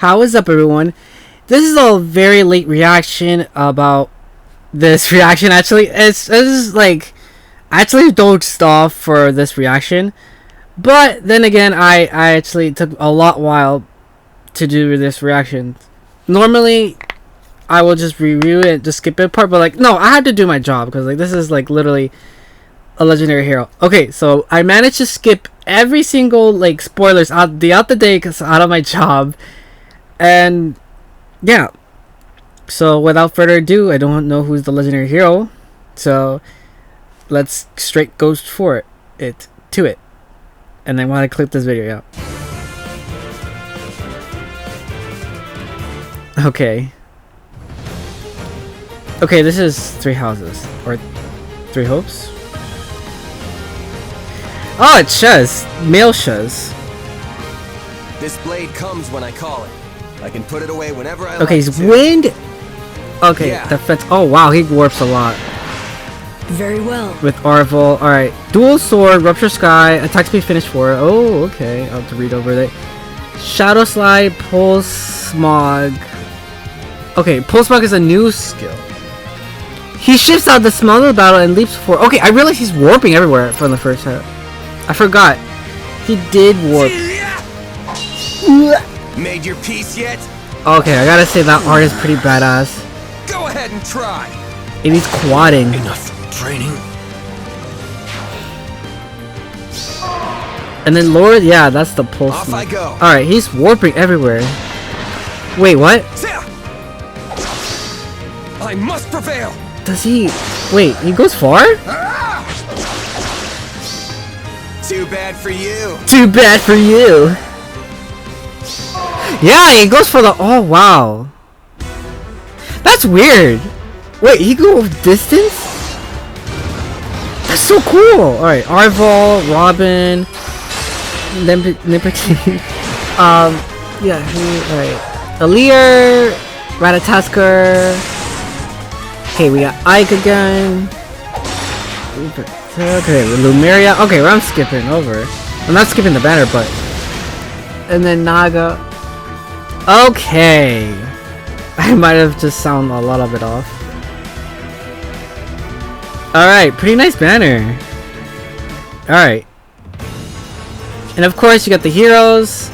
How is up, everyone? This is a very late reaction about this reaction. Actually, it's like I actually dozed off for this reaction, but then again, I actually took a while to do this reaction. Normally, I will just review it, just skip it part, but like no, I had to do my job because like this is like literally a legendary hero. Okay, so I managed to skip every single like spoilers out the day because out of my job. And yeah, so without further ado, I don't know who's the legendary hero, so let's straight go for it, and then while I clip this video out. Okay, this is 3 houses or 3 hopes. Oh, it's Shez, male Shez. This blade comes when I call it. I can put it away whenever I Okay, like he's to. wind. Okay, Yeah. defense. Oh wow, he warps a lot. Very well. With Arval. Alright. Dual sword, rupture sky, attack speed finish 4. Oh, okay. I'll have to read over that. Shadow slide, pulse smog. Okay, pulse smog is a new skill. He shifts out the smell of the battle and leaps forward. Okay, I realized he's warping everywhere from the first time. I forgot. He did warp. Made your peace yet? Okay, I gotta say that art is pretty badass. Go ahead and try. And he's quadding. Enough training. And then Lord, yeah, that's the pulse. Off I go. Alright, he's warping everywhere. Wait, what? I must prevail. Does he... Wait, he goes far? Too bad for you. Too bad for you. Yeah, he goes for the... Oh, wow. That's weird. Wait, he goes distance? That's so cool. Alright, Arval, Robin, Nipati. Yeah, alright. Alir, Ratatasker. Okay, we got Ike again. Okay, Lumeria. Okay, well, I'm skipping over. I'm not skipping the banner, but... And then Naga. Okay. I might have just sound a lot of it off. Alright, pretty nice banner. Alright. And of course, you got the heroes.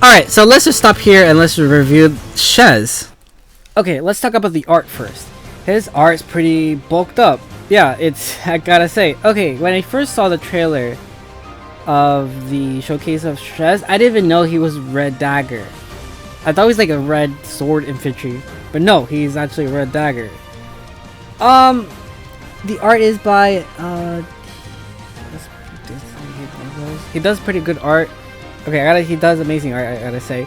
Alright, so let's just stop here and let's review Shez. Okay, let's talk about the art first. His art's pretty bulked up. Yeah, it's, I gotta say. Okay, when I first saw the trailer of the showcase of Shez, I didn't even know he was Red Dagger. I thought he was like a red sword infantry, but no, he's actually a red dagger. The art is by he does pretty good art. Okay, he does amazing art, I gotta say.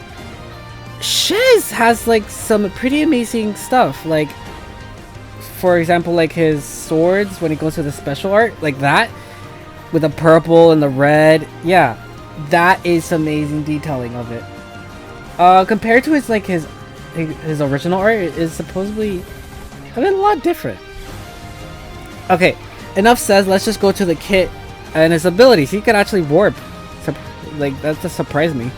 Shez has like some pretty amazing stuff, like for example, like his swords when he goes to the special art, like that with the purple and the red. Yeah, that is amazing detailing of it. Compared to his like his original art, it is supposedly a lot different. Okay, enough says. Let's just go to the kit and his abilities. He can actually warp. Like that just surprised me.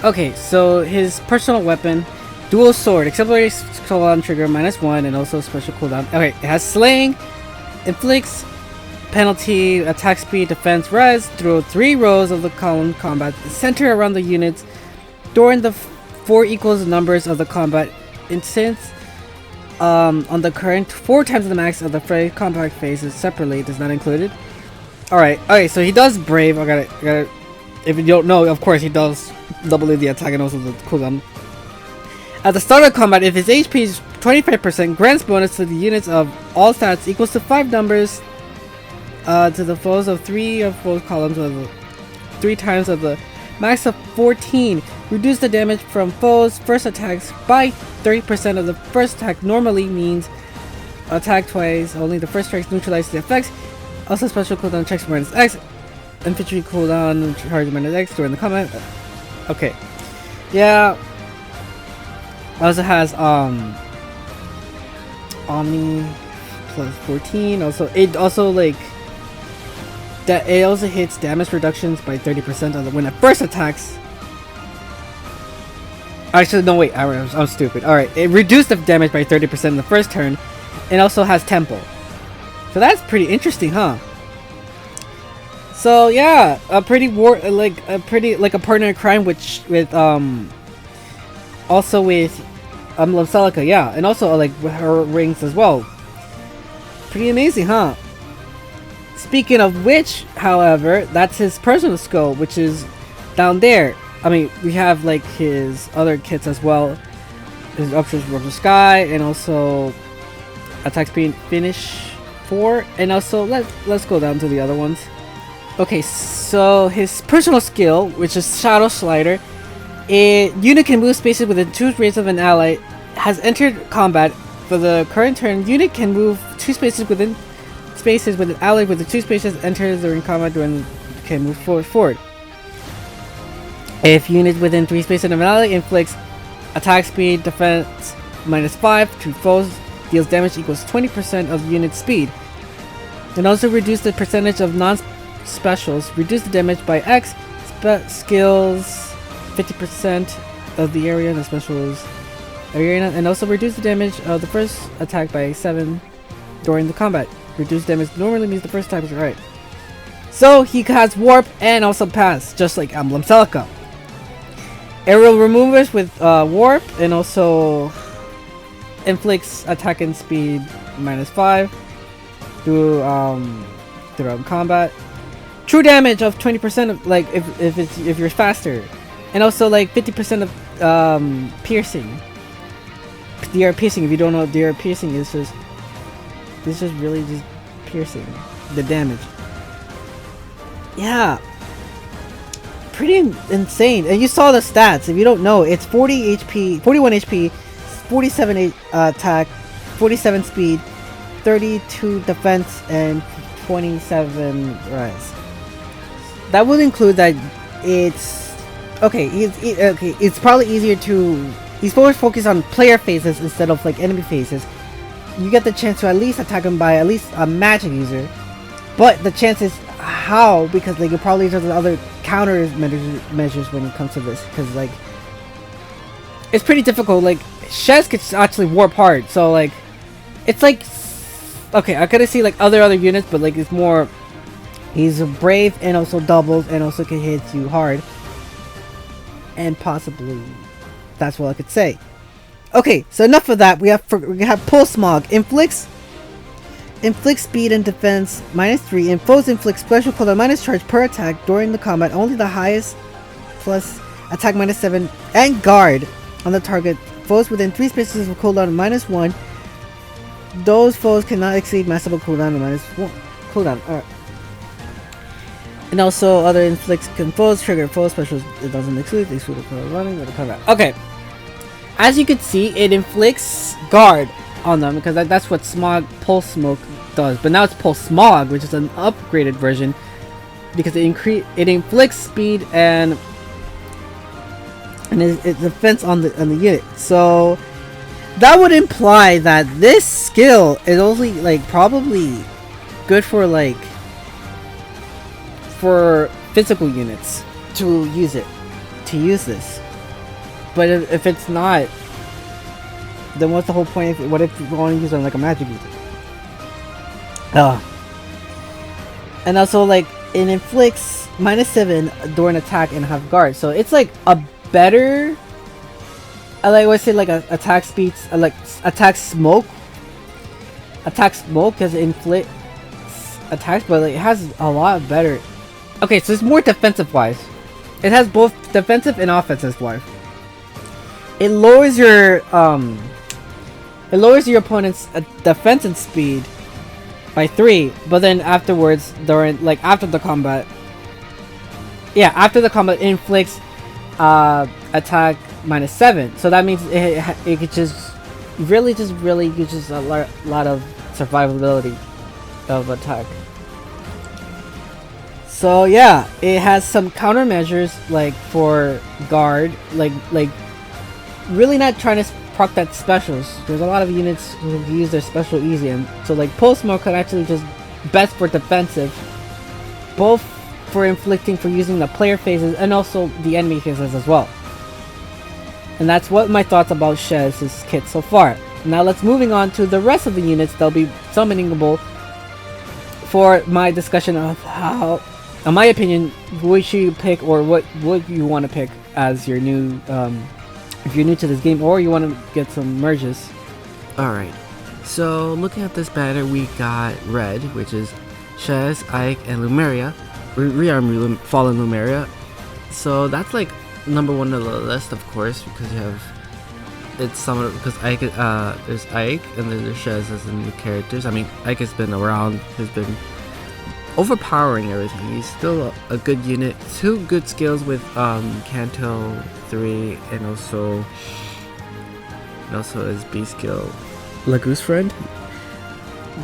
Okay, so his personal weapon, dual sword, accelerated cooldown trigger -1, and also special cooldown. Okay, it has slaying, inflicts penalty, attack speed, defense, res through 3 rows of the column combat, center around the units during the 4 equals numbers of the combat instance. On the current 4 times the max of the combat phases separately is not included. Alright, okay, so he does brave. I gotta if you don't know, of course he does double the attack and also the cooldown. At the start of combat, if his HP is 25%, grants bonus to the units of all stats equals to 5 numbers to the foes of 3 of both columns of the 3 times of the max of 14. Reduce the damage from foes' first attacks by 30% of the first attack. Normally means attack twice. Only the first strikes neutralize the effects. Also special cooldown checks -X. Infantry cooldown charge -X during the combat. Okay. Yeah. Also has Omni plus 14. Also it also like that it also hits damage reductions by 30% when it first attacks. Actually, no, wait, I'm stupid. Alright, it reduced the damage by 30% in the first turn, and also has tempo. So that's pretty interesting, huh? So yeah, a pretty like a partner in crime with also with Emblem Celica, yeah, and also like with her rings as well. Pretty amazing, huh? Speaking of which, however, that's his personal skill, which is down there. I mean, we have like his other kits as well. His upstairs from the sky, and also attack speed finish 4, and also let's go down to the other ones. Okay, so his personal skill, which is Shadow Slider, a unit can move spaces within 2 spaces of an ally, has entered combat. For the current turn, unit can move 2 spaces with an ally with the 2 spaces enters during combat when can move forward. If unit within 3 spaces of an ally inflicts attack speed defense -5 to foes, deals damage equals 20% of unit speed. And also reduce the percentage of non-specials, reduce the damage by X, skills 50% of the area and the specials area, and also reduce the damage of the first attack by 7 during the combat. Reduce damage normally means the first attack is right. So he has warp and also pass, just like Emblem Celica. Aerial removers with warp, and also inflicts attack and speed -5 throughout combat. True damage of 20% of like if you're faster, and also like 50% of piercing. DR piercing. If you don't know what DR piercing is, just this is really just piercing the damage. Yeah, pretty insane. And you saw the stats. If you don't know, it's 40 HP, 41 HP, 47 attack, 47 speed, 32 defense, and 27 rise. That would include that it's okay. It's probably easier to. He's supposed to focus on player phases instead of like enemy phases. You get the chance to at least attack him by at least a magic user, but the chance is how, because like it probably does other counter measures when it comes to this, because like it's pretty difficult. Like Shez could actually warp hard, so like it's like okay, I could see like other units, but like it's more he's brave and also doubles and also can hit you hard, and possibly that's what I could say. Okay, so enough of that. We have Pulse Smog. Inflicts speed and defense -3, and foes inflict special cooldown -charge per attack during the combat. Only the highest plus attack -7 and guard on the target. Foes within 3 spaces of cooldown -1. Those foes cannot exceed maximum cooldown of -1 cooldown. Alright. And also other inflicts can foes trigger foe specials. It doesn't exclude. They exclude the running or the combat. Okay. As you can see, it inflicts guard on them because that's what Pulse Smoke does. But now it's Pulse Smog, which is an upgraded version because it inflicts speed and it's defense on the unit. So that would imply that this skill is only like probably good for like for physical units to use this. But if it's not, then what's the whole point? What if you want to use it on like a magic user? And also like it inflicts -7 during attack and have guard, so it's like a better. I like would say like a attack speeds, like attack smoke because it inflicts attacks, but like, it has a lot better. Okay, so it's more defensive wise. It has both defensive and offensive wise. It lowers your opponent's defense and speed by 3, but then afterwards, during like after the combat, it inflicts attack -7. So that means it could just really uses a lot of survivability of attack. So yeah, it has some countermeasures like for guard, like really not trying to proc that specials. There's a lot of units who use their special easy, and so like Pulse Smoke could actually just best for defensive, both for inflicting for using the player phases and also the enemy phases as well. And that's what my thoughts about Shez's kit so far. Now let's moving on to the rest of the units that'll be summoningable for my discussion of how, in my opinion, would you pick or what would you want to pick as your new, if you're new to this game or you want to get some merges. Alright, so looking at this banner, we got red, which is Shez, Ike, and Lumeria. Rearm Fallen Lumeria. So that's like number one on the list, of course, because you have it's some because Ike, there's Ike and then there's Shez as the new characters. I mean, Ike has been around, has been overpowering everything. He's still a good unit. 2 good skills with Kanto 3 and also his B skill, Lagoose Friend.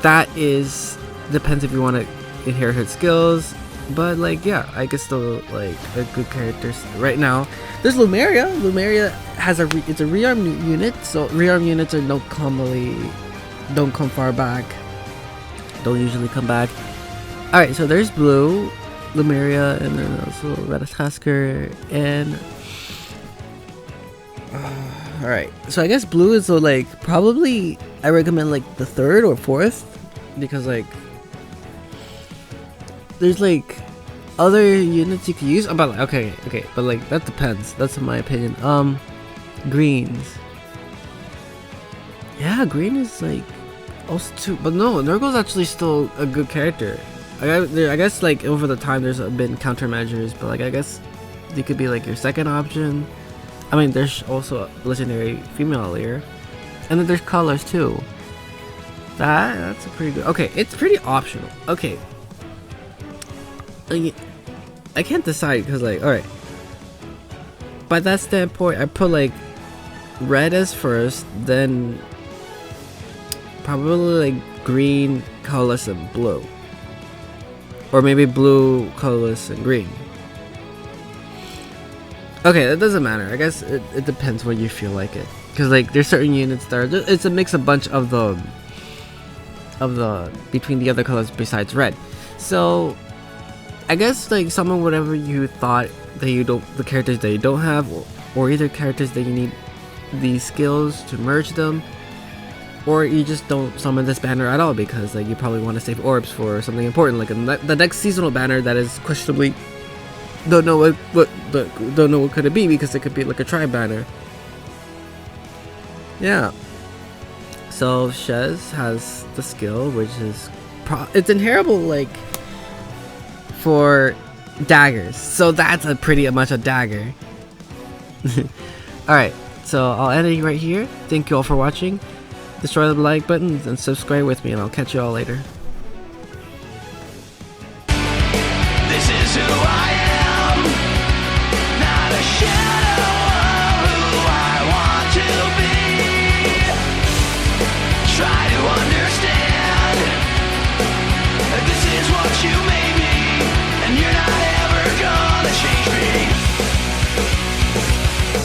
That is depends if you want to inherit his skills. But like, yeah, Ike is still like a good character right now. There's Lumeria. Lumeria has it's a rearm unit, so rearm units don't come far back. Don't usually come back. All right, so there's blue, Lumeria, and then also Ratatasker, and all right. So I guess blue is so like probably I recommend like the 3rd or 4th because like. There's like other units you can use. But like, okay, but like that depends. That's in my opinion. Greens. Yeah, green is like also too. But no, Nurgle's actually still a good character. I guess like over the time there's been countermeasures, but like I guess they could be like your second option. I mean, there's also a legendary female layer, and then there's colors too. That's a pretty good. Okay, it's pretty optional. Okay. I can't decide because like alright, by that standpoint I put like red as first, then probably like green, colorless, and blue, or maybe blue, colorless, and green. Okay, that doesn't matter. I guess it depends what you feel like it, because like there's certain units that are it's a mix of bunch of the between the other colors besides red. So I guess like summon whatever you thought that you don't, the characters that you don't have, or either characters that you need these skills to merge them, or you just don't summon this banner at all because like you probably want to save orbs for something important, like the next seasonal banner that is questionably don't know what could it be, because it could be like a tribe banner. Yeah. So Shez has the skill, which is it's inheritable like for daggers, so that's a pretty much a dagger. Alright, so I'll end it right here. Thank you all for watching. Destroy the like button and subscribe with me, and I'll catch you all later. This is who I am, not a shadow of who I want to be. Try to understand, this is what you mean.